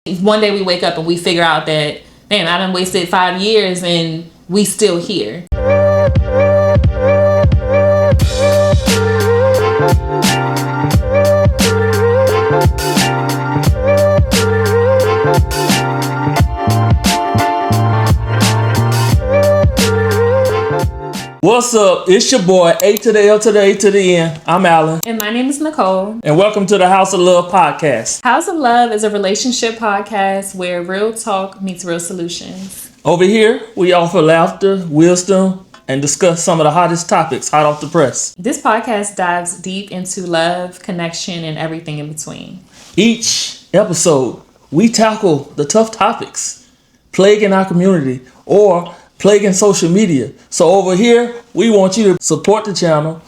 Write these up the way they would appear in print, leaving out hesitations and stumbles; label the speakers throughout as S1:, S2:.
S1: One day we wake up and we figure out that, damn, I done wasted 5 years and we still here.
S2: What's up? It's your boy, A to the L to the A to the N. I'm Alan.
S1: And my name is Nekol.
S2: And welcome to the Howze of Love podcast.
S1: Howze of Love is a relationship podcast where real talk meets real solutions.
S2: Over here, we offer laughter, wisdom, and discuss some of the hottest topics hot off the press.
S1: This podcast dives deep into love, connection, and everything in between.
S2: Each episode, we tackle the tough topics plaguing our community or plaguing social media. So over here, we want you to support the channel,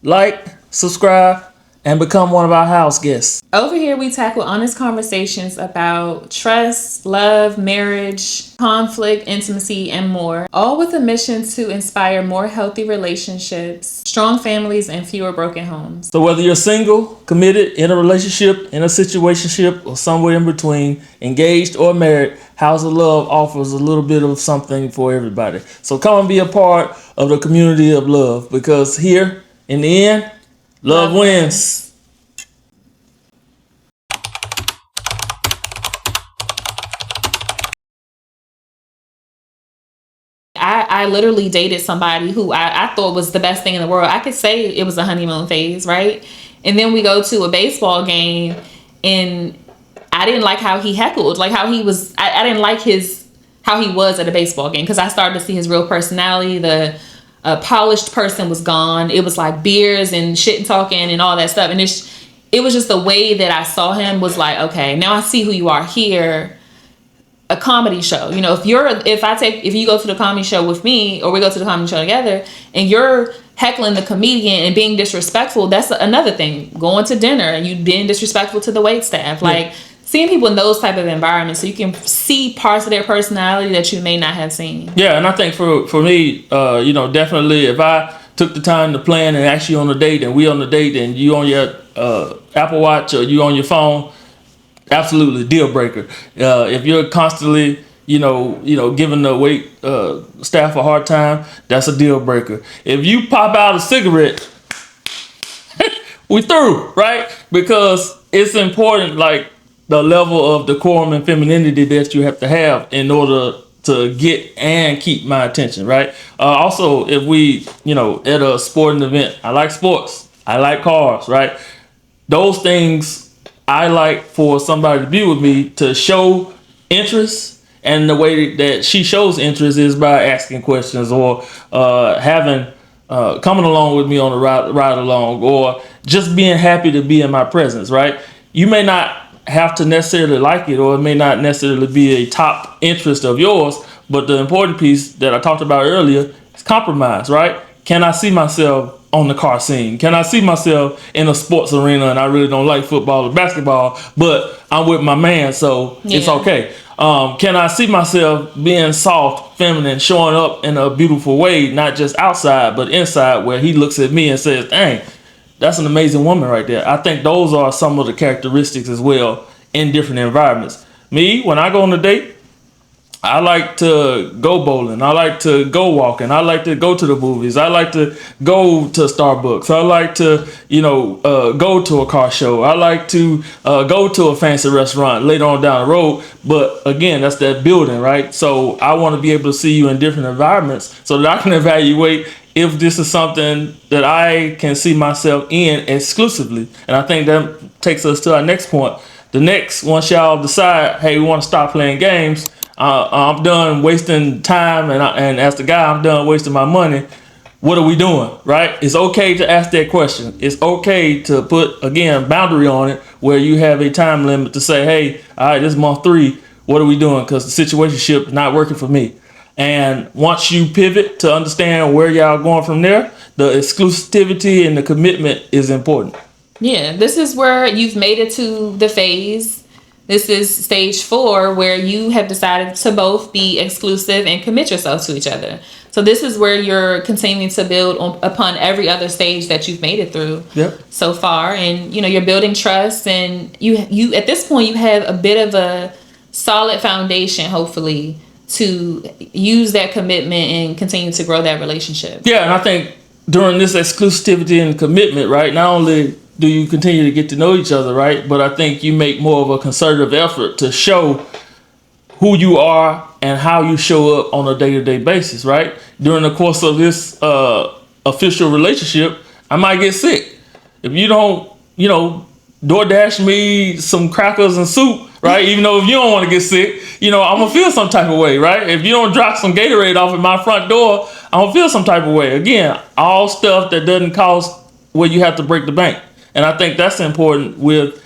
S2: like, subscribe, and become one of our house guests.
S1: Over here, we tackle honest conversations about trust, love, marriage, conflict, intimacy, and more, all with a mission to inspire more healthy relationships, strong families, and fewer broken homes.
S2: So whether you're single, committed, in a relationship, in a situationship, or somewhere in between, engaged or married, Howze of Love offers a little bit of something for everybody. So come and be a part of the community of love, because here, in the end, love wins.
S1: I literally dated somebody who I thought was the best thing in the world. I could say it was a honeymoon phase, right? And then we go to a baseball game and I didn't like how he heckled, like how he was. I didn't like how he was at a baseball game, because I started to see his real personality. The polished person was gone. It was like beers and shit and talking and all that stuff. And it was just the way that I saw him was like, okay, now I see who you are here. A comedy show, you know, if you go to the comedy show with me, or we go to the comedy show together, and you're heckling the comedian and being disrespectful, that's another thing. Going to dinner and you being disrespectful to the wait staff, like seeing people in those type of environments, so you can see parts of their personality that you may not have seen.
S2: Yeah, and I think for me, definitely, if I took the time to plan and actually on a date, and we on the date, and you on your Apple Watch or you on your phone, absolutely deal breaker. If you're constantly, giving the wait staff a hard time, that's a deal breaker. If you pop out a cigarette, we through, right? Because it's important, like the level of decorum and femininity that you have to have in order to get and keep my attention, right? Also, if we, at a sporting event, I like sports, I like cars, right? Those things I like for somebody to be with me to show interest, and the way that she shows interest is by asking questions, or coming along with me on the ride along, or just being happy to be in my presence, right? You may not have to necessarily like it, or it may not necessarily be a top interest of yours, but the important piece that I talked about earlier is compromise, right? Can I see myself on the car scene? Can I see myself in a sports arena, and I really don't like football or basketball, but I'm with my man, so it's okay. Can I see myself being soft, feminine, showing up in a beautiful way, not just outside, but inside, where he looks at me and says, dang, that's an amazing woman right there. I think those are some of the characteristics as well in different environments. Me, when I go on a date, I like to go bowling. I like to go walking. I like to go to the movies. I like to go to Starbucks. I like to, go to a car show. I like to go to a fancy restaurant later on down the road. But again, that's that building, right? So I want to be able to see you in different environments so that I can evaluate if this is something that I can see myself in exclusively. And I think that takes us to our next point. Once y'all decide, hey, we want to stop playing games, I'm done wasting time, and as the guy, I'm done wasting my money. What are we doing, right? It's okay to ask that question. It's okay to put, again, boundary on it, where you have a time limit to say, hey, all right, this is month 3. What are we doing? Because the situationship is not working for me. And once you pivot to understand where y'all going from there, the exclusivity and the commitment is important.
S1: Yeah, this is where you've made it to the phase. This is stage 4, where you have decided to both be exclusive and commit yourself to each other. So this is where you're continuing to build upon every other stage that you've made it through so far. And, you're building trust, and you at this point, you have a bit of solid foundation, hopefully, to use that commitment and continue to grow that relationship.
S2: Yeah, and I think during this exclusivity and commitment, right, not only do you continue to get to know each other, right, but I think you make more of a concerted effort to show who you are and how you show up on a day-to-day basis, right? During the course of this official relationship, I might get sick. If you don't, DoorDash me some crackers and soup, right? Even though if you don't want to get sick, I'm going to feel some type of way, right? If you don't drop some Gatorade off at my front door, I'm going to feel some type of way. Again, all stuff that doesn't cost where you have to break the bank. And I think that's important with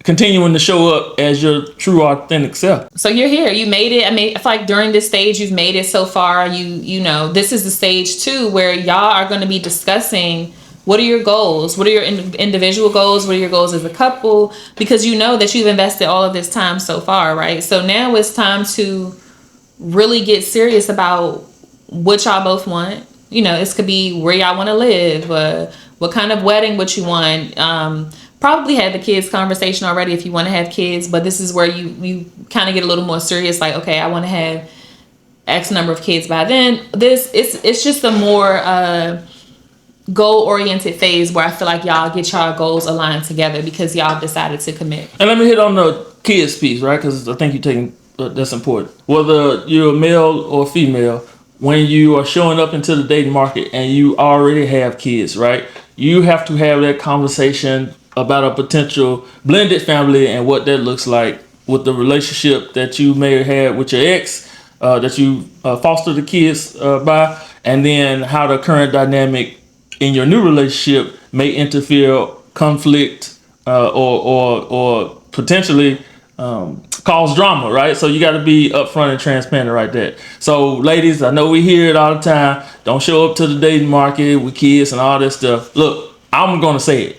S2: continuing to show up as your true authentic self.
S1: So you're here. You made it. I mean, I feel like during this stage, you've made it so far. You know, this is the stage too where y'all are going to be discussing what are your goals? What are your individual goals? What are your goals as a couple? Because you know that you've invested all of this time so far, right? So now it's time to really get serious about what y'all both want. This could be where y'all want to live, what kind of wedding would you want. Probably had the kids conversation already if you want to have kids, but this is where you kind of get a little more serious. Like, okay, I want to have X number of kids by then. It's just a more goal-oriented phase where I feel like y'all get y'all goals aligned together because y'all decided to commit.
S2: And let me hit on the kids piece, right? Because I think you're taking that's important. Whether you're a male or female, when you are showing up into the dating market and you already have kids, right? You have to have that conversation about a potential blended family and what that looks like with the relationship that you may have had with your ex, that you foster the kids by, and then how the current dynamic in your new relationship may interfere, conflict, or potentially cause drama, right? So you got to be upfront and transparent right there. So ladies, I know we hear it all the time. Don't show up to the dating market with kids and all this stuff. Look, I'm going to say it.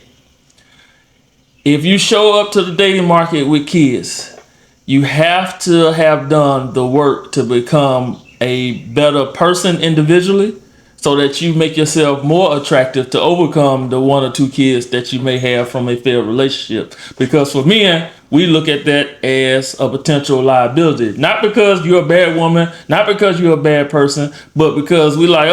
S2: If you show up to the dating market with kids, you have to have done the work to become a better person individually so that you make yourself more attractive to overcome the one or two kids that you may have from a failed relationship. Because for men, we look at that as a potential liability. Not because you're a bad woman, not because you're a bad person, but because we like,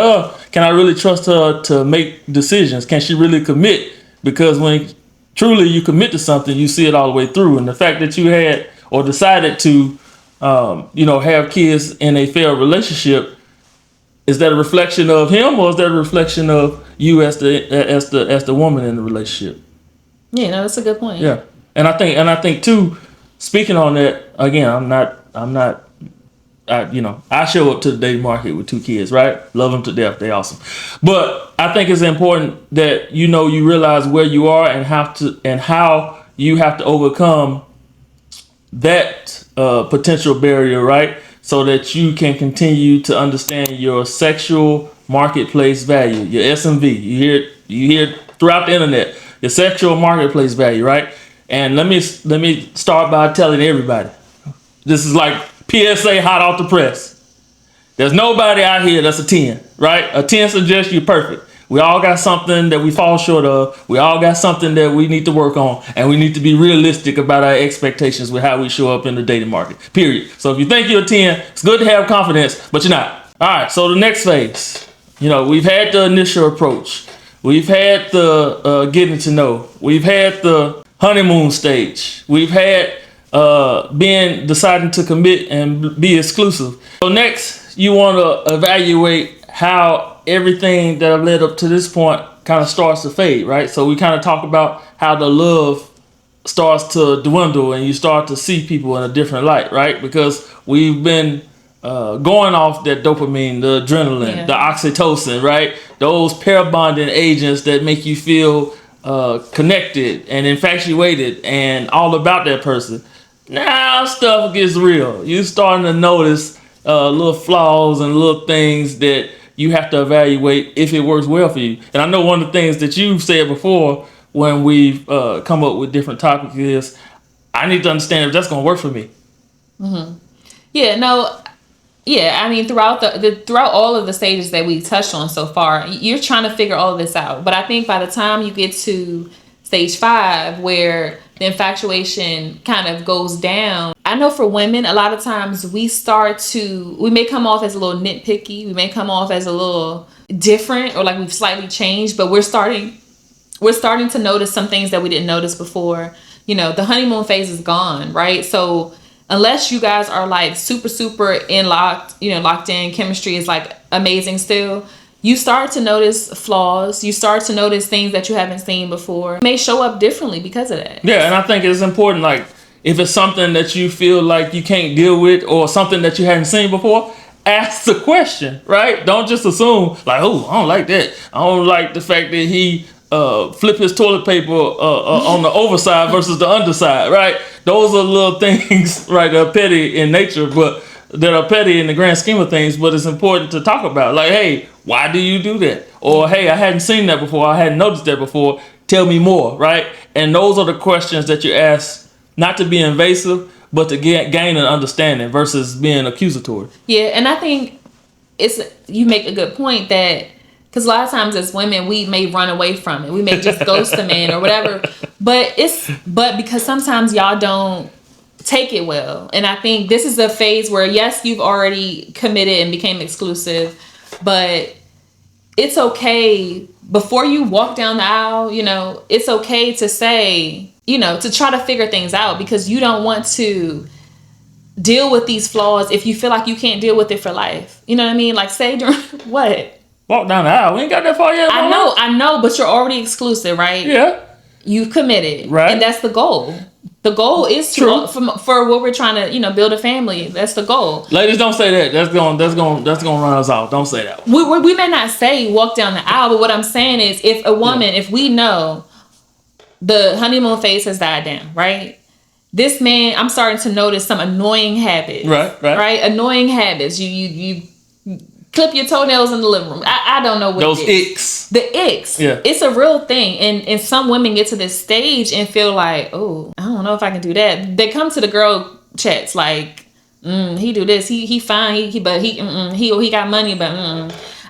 S2: can I really trust her to make decisions? Can she really commit? Because when truly you commit to something, you see it all the way through. And the fact that you had or decided to, have kids in a failed relationship, is that a reflection of him or is that a reflection of you as the woman in the relationship?
S1: Yeah, no, that's a good point.
S2: Yeah. And I think too, speaking on that, again, I show up to the dating market with 2 kids, right? Love them to death. They awesome. But I think it's important that, you realize where you are and how you have to overcome that potential barrier, right? So that you can continue to understand your sexual marketplace value, your SMV. You hear it throughout the internet, your sexual marketplace value, right? And let me start by telling everybody, this is like PSA hot off the press. There's nobody out here that's a 10, right? A 10 suggests you're perfect. We all got something that we fall short of. We all got something that we need to work on. And we need to be realistic about our expectations with how we show up in the dating market, period. So if you think you're a 10, it's good to have confidence, but you're not. All right, so the next phase. We've had the initial approach. We've had the getting to know. We've had the honeymoon stage. We've had deciding to commit and be exclusive. So next, you want to evaluate how everything that I've led up to this point kind of starts to fade, right? So we kind of talk about how the love starts to dwindle and you start to see people in a different light, right? Because we've been going off that dopamine, the adrenaline, the oxytocin, right? Those pair bonding agents that make you feel connected and infatuated and all about that person. Now stuff gets real. You're starting to notice little flaws and little things that you have to evaluate if it works well for you. And I know one of the things that you've said before when we've come up with different topics is, I need to understand if that's going to work for me.
S1: Mm-hmm. Yeah, no, yeah. I mean, throughout throughout all of the stages that we touched on so far, you're trying to figure all of this out. But I think by the time you get to stage 5, where the infatuation kind of goes down. I know for women, a lot of times we may come off as a little nitpicky. We may come off as a little different, or like we've slightly changed, but we're starting to notice some things that we didn't notice before. The honeymoon phase is gone, right? So unless you guys are like super, super locked in, chemistry is like amazing still, you start to notice flaws. You start to notice things that you haven't seen before. It may show up differently because of that.
S2: Yeah, and I think it's important, like, if it's something that you feel like you can't deal with or something that you hadn't seen before, ask the question, right? Don't just assume, like, oh, I don't like that. I don't like the fact that he flip his toilet paper on the overside versus the underside, right? Those are little things, right, that are petty in nature, but that are petty in the grand scheme of things, but it's important to talk about. Like, hey, why do you do that? Or, hey, I hadn't seen that before. I hadn't noticed that before. Tell me more, right? And those are the questions that you ask, not to be invasive, but to gain an understanding versus being accusatory.
S1: Yeah, and I think you make a good point that, because a lot of times as women, we may run away from it. We may just ghost a man or whatever. But because sometimes y'all don't take it well. And I think this is a phase where, yes, you've already committed and became exclusive, but it's okay before you walk down the aisle, it's okay to say, to try to figure things out, because you don't want to deal with these flaws if you feel like you can't deal with it for life. You know what I mean? Like, say during what?
S2: Walk down the aisle. We ain't got that far yet.
S1: I know, but you're already exclusive, right?
S2: Yeah.
S1: You've committed.
S2: Right.
S1: And that's the goal. The goal is for what we're trying to, build a family. That's the goal.
S2: Ladies, don't say that. That's going to run us off. Don't say that.
S1: We may not say walk down the aisle, but what I'm saying is, if a woman, if we know the honeymoon phase has died down, right? This man, I'm starting to notice some annoying habits. Right? Annoying habits. You clip your toenails in the living room. I don't know what
S2: those
S1: it is.
S2: icks.
S1: The icks.
S2: Yeah.
S1: It's a real thing. And some women get to this stage and feel like, oh, I don't know if I can do that. They come to the girl chats like, he do this. He fine. He got money, but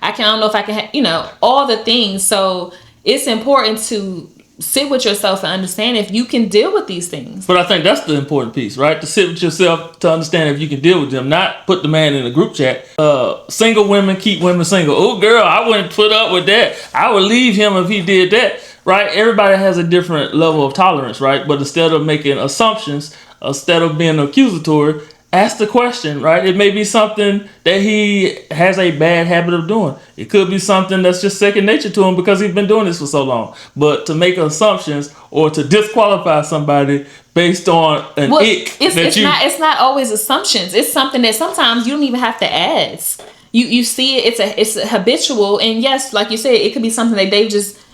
S1: I don't know if I can, all the things. So it's important to sit with yourself and understand if you can deal with these things.
S2: But I think that's the important piece, right? To sit with yourself to understand if you can deal with them, not put the man in a group chat. Single women keep women single. Oh, girl, I wouldn't put up with that. I would leave him if he did that, right? Everybody has a different level of tolerance, right? But instead of making assumptions, instead of being accusatory, ask the question, right? It may be something that he has a bad habit of doing. It could be something that's just second nature to him because he's been doing this for so long. But to make assumptions or to disqualify somebody based on an ick
S1: it's not always assumptions. It's something that sometimes you don't even have to ask. You see it, it's a habitual, and yes, like you said, it could be something that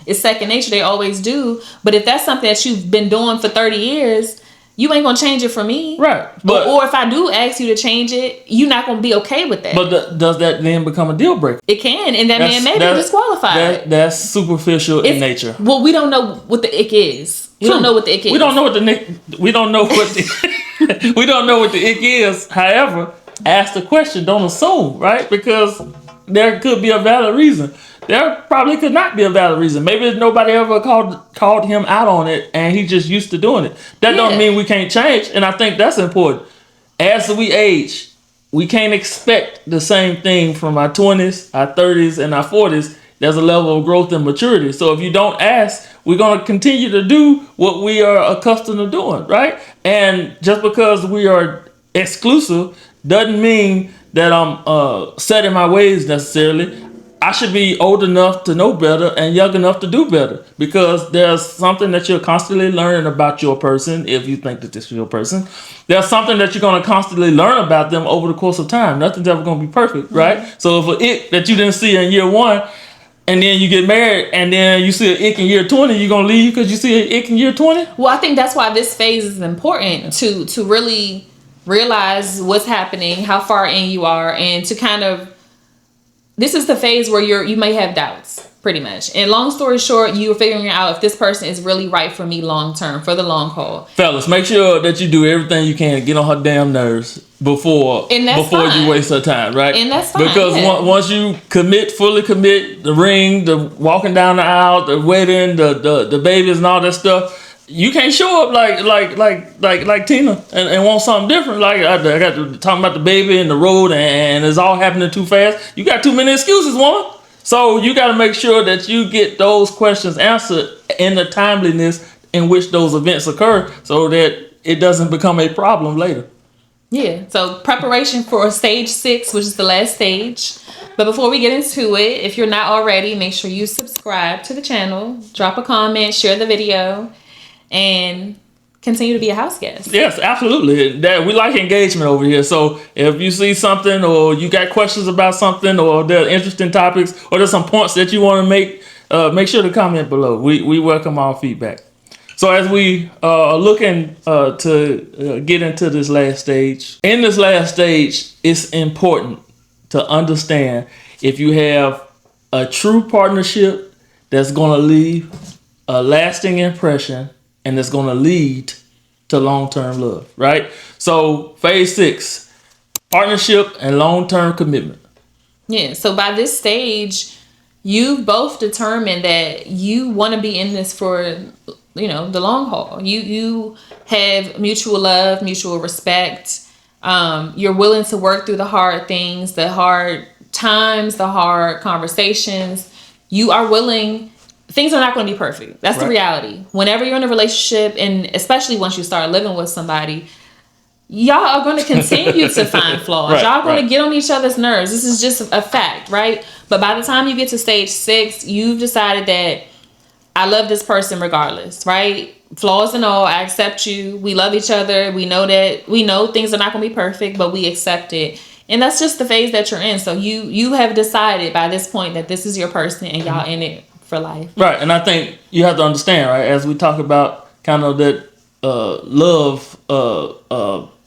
S1: it's second nature, they always do. But if that's something that you've been doing for 30 years, you ain't gonna change it for me,
S2: right? But
S1: or if I do ask you to change it, you're not gonna be okay with that.
S2: But does that then become a deal breaker?
S1: It can, and that man may be disqualified.
S2: That's superficial in nature.
S1: Well, we don't know what the ick is. We don't know what the ick is.
S2: We don't know what we don't know what the we don't know what the ick is. However, ask the question. Don't assume, right? Because there could be a valid reason. There probably could not be a valid reason. Maybe nobody ever called him out on it, and he just used to doing it. That don't mean we can't change, and I think that's important. As we age, we can't expect the same thing from our 20s, our 30s, and our 40s. There's a level of growth and maturity. So if you don't ask, we're going to continue to do what we are accustomed to doing, right? And just because we are exclusive doesn't mean that I'm set in my ways necessarily. I should be old enough to know better and young enough to do better, because there's something that you're constantly learning about your person. If you think that this is your person, there's something that you're going to constantly learn about them over the course of time. Nothing's ever going to be perfect, right? Mm-hmm. So if an ick that you didn't see in year 1, and then you get married, and then you see an ick in year 20, you're going to leave because you see an ick in year 20?
S1: Well, I think that's why this phase is important, to really realize what's happening, how far in you are, and to kind of, this is the phase where you may have doubts. pretty much. And long story short, you're figuring out if this person is really right for me long term, for the long haul.
S2: Fellas, make sure that you do everything you can to get on her damn nerves before
S1: fine.
S2: you waste her time, right?
S1: And that's fine.
S2: Because once you fully commit, the ring, the walking down the aisle, the wedding, the babies and all that stuff, you can't show up like Tina and want something different. Like I got to talking about the baby and the road and it's all happening too fast. You got too many excuses, woman. So you got to make sure that you get those questions answered in the timeliness in which those events occur, so that it doesn't become a problem later.
S1: Yeah. So preparation for stage 6, which is the last stage. But before we get into it, if you're not already, make sure you subscribe to the channel, drop a comment, share the video, and continue to be a house guest.
S2: Yes, absolutely. That we like engagement over here. So if you see something or you got questions about something or there are interesting topics or there's some points that you want to make sure to comment below. We welcome all feedback. So as we are looking to get into this last stage, in this last stage, it's important to understand if you have a true partnership that's going to leave a lasting impression and it's going to lead to long-term love, right? So phase 6, partnership and long-term commitment.
S1: Yeah, so by this stage, you've both determined that you want to be in this for, the long haul. You have mutual love, mutual respect. You're willing to work through the hard things, the hard times, the hard conversations. You are willing. Things are not going to be perfect. That's the reality. Whenever you're in a relationship, and especially once you start living with somebody, y'all are going to continue to find flaws. Y'all are going to get on each other's nerves. This is just a fact, right? But by the time you get to stage 6, you've decided that I love this person regardless, right? Flaws and all, I accept you. We love each other. We know things are not going to be perfect, but we accept it. And that's just the phase that you're in. So you have decided by this point that this is your person and y'all in it for life.
S2: Right. And I think you have to understand, right, as we talk about kind of that love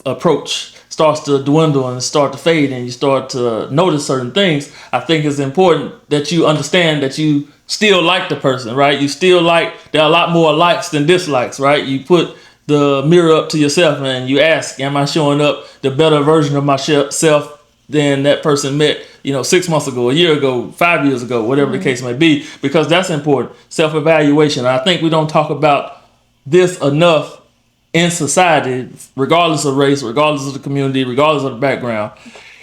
S2: approach starts to dwindle and start to fade and you start to notice certain things, I think it's important that you understand that you still like the person, right? You still there are a lot more likes than dislikes, right? You put the mirror up to yourself and you ask, am I showing up the better version of myself than that person met 6 months ago, a year ago, 5 years ago, whatever the case may be, because that's important. Self-evaluation. I think we don't talk about this enough in society, regardless of race, regardless of the community, regardless of the background.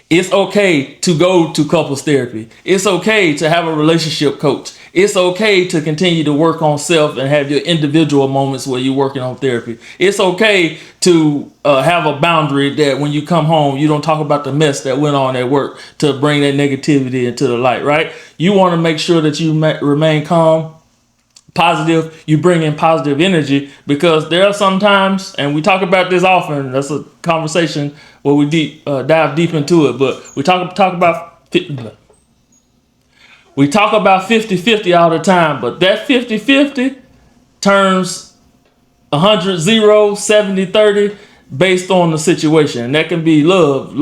S2: It's okay to go to couples therapy. It's okay to have a relationship coach. It's okay to continue to work on self and have your individual moments where you're working on therapy. It's okay to have a boundary that when you come home, you don't talk about the mess that went on at work to bring that negativity into the light, right? You want to make sure that you remain calm, positive, you bring in positive energy, because there are some times, and we talk about this often, that's a conversation where we dive deep into it, but we talk about 50-50 all the time, but that 50-50 turns 100, 0, 70, 30 based on the situation. And that can be love,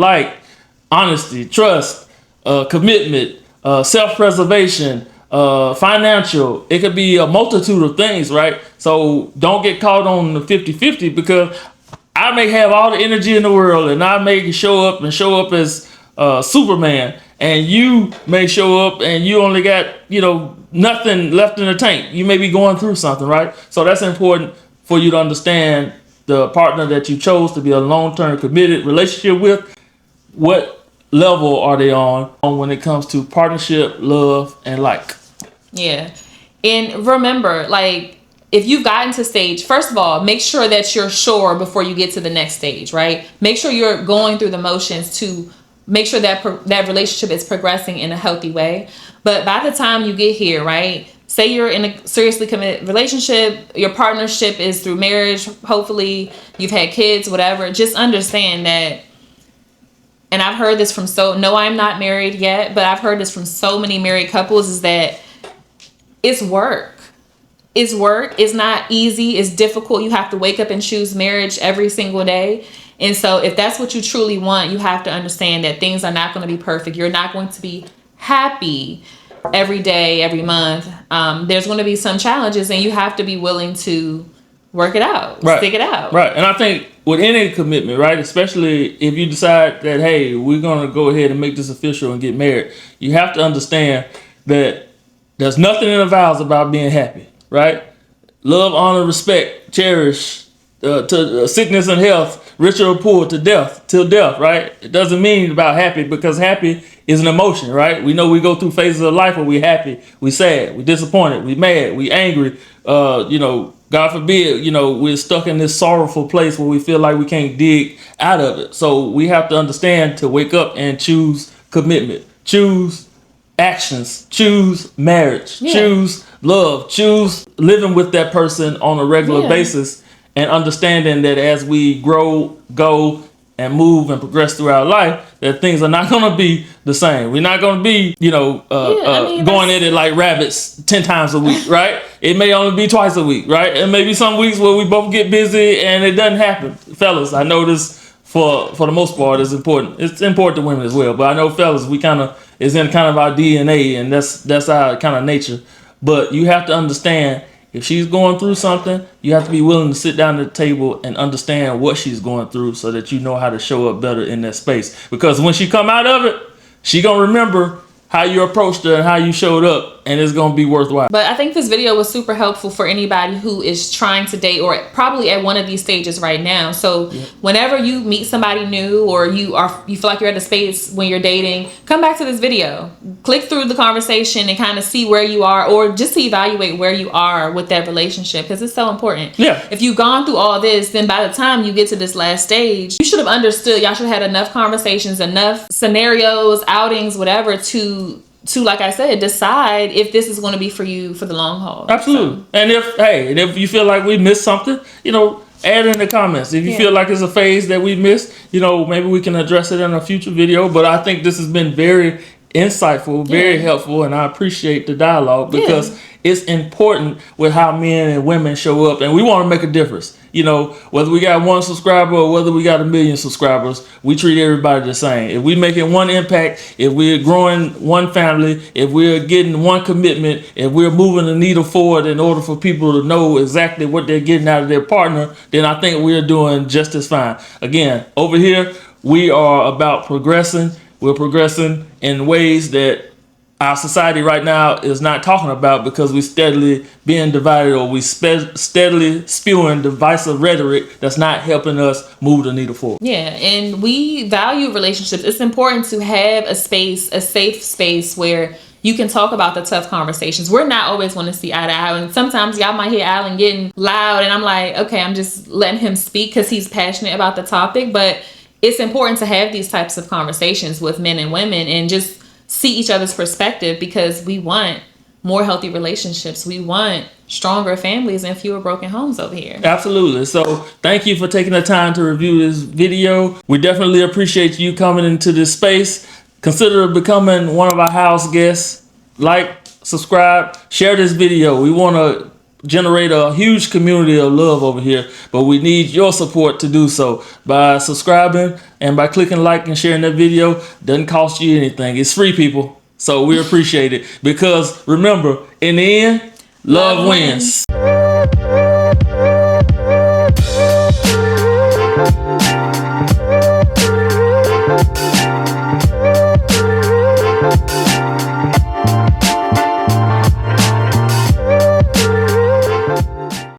S2: honesty, trust, commitment, self-preservation, financial. It could be a multitude of things, right? So don't get caught on the 50-50, because I may have all the energy in the world and I may show up as Superman, and you may show up and you only got nothing left in the tank. You may be going through something, right? So that's important for you to understand the partner that you chose to be a long-term committed relationship with. What level are they on when it comes to partnership, love, and like?
S1: Yeah. And remember, if you've gotten to stage, first of all, make sure that you're sure before you get to the next stage, right? Make sure you're going through the motions to make sure that that relationship is progressing in a healthy way. But by the time you get here, right? Say you're in a seriously committed relationship, your partnership is through marriage, hopefully you've had kids, whatever. Just understand that, and I've heard this from no, I'm not married yet, but I've heard this from so many married couples, is that it's work. It's work. It's not easy. It's difficult. You have to wake up and choose marriage every single day. And so if that's what you truly want, you have to understand that things are not going to be perfect. You're not going to be happy every day, every month, there's going to be some challenges, and you have to be willing to work it out, stick it out.
S2: Right. And I think with any commitment, right, especially if you decide that, hey, we're going to go ahead and make this official and get married, you have to understand that there's nothing in the vows about being happy, right? Love, honor, respect, cherish, to sickness and health, rich or poor, to death, till death, right? It doesn't mean about happy, because happy is an emotion, right? We know we go through phases of life where we happy, we sad, we disappointed, we mad, we angry. God forbid, we're stuck in this sorrowful place where we feel like we can't dig out of it. So we have to understand to wake up and choose commitment, choose actions, choose marriage, choose love, choose living with that person on a regular basis, and understanding that as we grow, go, and move and progress throughout life, that things are not going to be the same. We're not going to be, going at it like rabbits 10 times a week, right? It may only be twice a week, right? And maybe some weeks where we both get busy and it doesn't happen. Fellas, I know this for the most part is important. It's important to women as well, but I know fellas, it's in kind of our DNA, and that's our kind of nature. But you have to understand, if she's going through something, you have to be willing to sit down at the table and understand what she's going through, so that you know how to show up better in that space. Because when she come out of it, she gonna remember how you approached her and how you showed up, and it's gonna be worthwhile.
S1: But I think this video was super helpful for anybody who is trying to date, or probably at one of these stages right now. So whenever you meet somebody new, or you feel like you're at a space when you're dating, come back to this video, click through the conversation and kind of see where you are, or just to evaluate where you are with that relationship, because it's so important. If you've gone through all this, then by the time you get to this last stage, you should have understood, y'all should have had enough conversations, enough scenarios, outings, whatever, to like I said, decide if this is going to be for you for the long haul.
S2: Absolutely. So. And if you feel like we missed something, add in the comments. If you feel like it's a phase that we missed, maybe we can address it in a future video. But I think this has been very insightful, very helpful, and I appreciate the dialogue, because it's important with how men and women show up, and we want to make a difference. Whether we got 1 subscriber or whether we got 1 million subscribers, we treat everybody the same. If we making one impact, if we're growing one family, if we're getting one commitment, if we're moving the needle forward in order for people to know exactly what they're getting out of their partner, then I think we're doing just as fine. Again, over here, we are about progressing. We're progressing in ways that our society right now is not talking about, because we steadily being divided, or we steadily spewing divisive rhetoric that's not helping us move the needle forward.
S1: And we value relationships. It's important to have a safe space where you can talk about the tough conversations. We're not always going to see eye to eye, and sometimes y'all might hear Alan getting loud, and I'm like, okay, I'm just letting him speak because he's passionate about the topic. But it's important to have these types of conversations with men and women, and just see each other's perspective, because we want more healthy relationships. We want stronger families and fewer broken homes over here.
S2: Absolutely. So thank you for taking the time to review this video. We definitely appreciate you coming into this space. Consider becoming one of our house guests. Like, subscribe, share this video. We want to generate a huge community of love over here, but we need your support to do so by subscribing and by clicking like and sharing that video. Doesn't cost you anything. It's free, people. So we appreciate it, because remember, in the end, love wins.